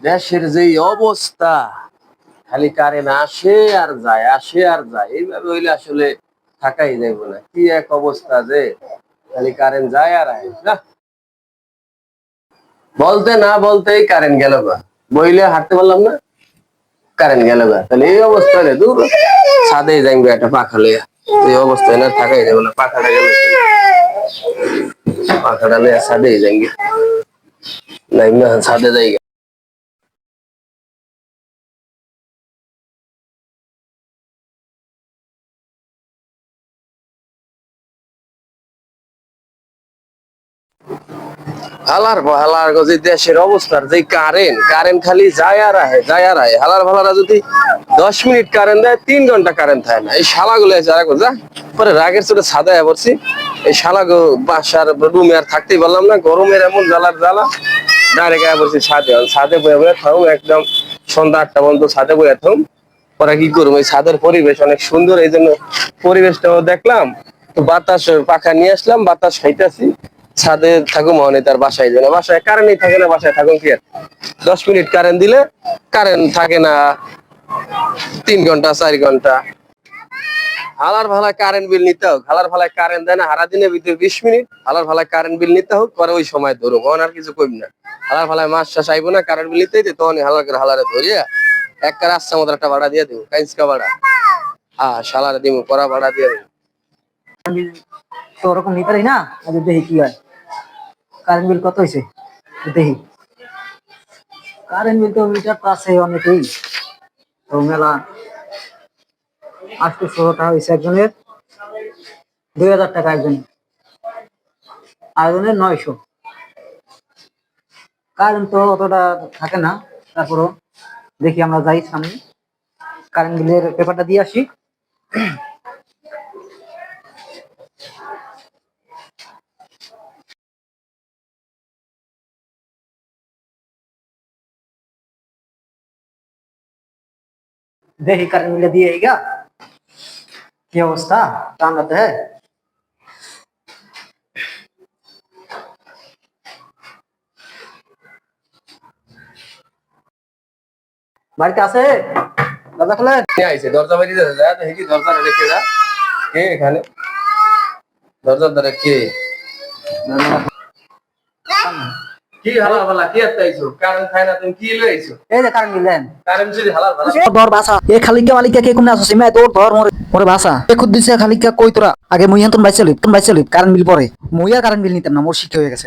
দেশের যে অবস্থা, খালি কারেন্ট আসে আর যায়, এইভাবে হইলে আসলে থাকাই যাইব না। কি এক অবস্থা যে খালি কারেন্ট যায় আর আয় না। বলতে না বলতেই কারেন্ট গেল গা, বইলে হাঁটতে পারলাম না, কারেন্ট গেল গা। তাহলে এই অবস্থা রে, দূর ছাদে যাইবে একটা পাখা লইয়া। এই অবস্থায় না থাকাই যাবে না, পাখাটা গেল, পাখাটা লইয়া ছাদে যাইবে, নাই না ছাদে যাই। হালার হালার যে দেশের অবস্থার যে কারেন্ট কারেন্ট খালি যায় আর আহে যায় আর আহে। হালার ভালারা যদি 10 মিনিট কারেন্ট দেয়, 3 ঘন্টা কারেন্ট থাকে না। এই শালাগুলো যারা যা পরে রাগের চোটে ছাদায় পড়ছি। এই শালাগো বাসার রুমে আর থাকতেই পারলাম না, গরমের এমন জ্বালার জ্বালা। ডাইরেক্ট আয়া পড়ছি ছাদে, ছাদে বয়ে বয়ে থাকুম একদম সন্ধ্যা 8টা পর্যন্ত ছাদে বয়ে থাকুম। পরে কি করবো, এই ছাদের পরিবেশ অনেক সুন্দর, এই জন্য পরিবেশটাও দেখলাম। তো বাতাস পাখা নিয়ে আসলাম, বাতাস খাইতেছি, ছাদে থাকুম। মানে তার বাসায় যায় না, বাসায় কারেন্টই থাকে না, বাসায় থাকুন কি আর। 10 মিনিট কারেন্ট দিলে কারেন্ট থাকে না 3 ঘন্টা 4 ঘন্টা। হালার ভালায় কারেন্ট বিল নিতে হোক, হালার ভালায় কারেন্ট দেয় না সারা দিনের ভিতরে 20 মিনিট। হালার ভালায় কারেন্ট বিল নিতে হোক, পরে ওই সময় ধরুন, তখন আর কিছু কইব না। হালার ভালায় মাস শেষ আইব না, কারেন্ট বিল নিতেই তখন হালার করে হালারে ধরিয়া একটা রাস্তার মতো একটা ভাড়া দিয়ে দিব, কাইন্সকা ভাড়া। শালারে দিব, কড়া ভাড়া দিয়ে দিব। তো ওরকম নিতে পারি না, আজ দেখি কি হয়। কারেন্ট বিল কত হয়েছে দেখি। কারেন্ট বিল তো মিটার তো আছে অনেকেই, তো মেলা 816 টাকা হয়েছে একজনের, 2000 টাকা একজন, আরেকজনের 900। কারেন্ট তো অতটা থাকে না, তারপরও দেখি আমরা যাই সামনে, কারেন্ট বিলের পেপারটা দিয়ে আসি। দেখি কারেন্ট বিলে দিয়ে গা কি অবস্থা, জানাতে হ্যাঁ। বাড়িতে আছে দাদা, খোলেন। আইছে দরজা বাইরে যা, দেখি দরজা রেখে যা। কে এখানে দরজার দ্বারা কে? কি হালার ভালা কি একটা আইছো? কারেন্ট খায় না, তুমি কি লই আইছো? এই যে কারেন্ট বিলেন কারেন্ট যদি হালার ভালা ধর বাসা এ খালিকা মালিকা কে কোনে আসছিস মে তোর ধর মোরে বাসা এ খুদ দিছে খালিকা কই তোরা আগে মুই এখন বাইচালি কারেন্ট বিল পরে মুই আর কারেন্ট বিল নিতাম না, মোর শিক্ষা হয়ে গেছে।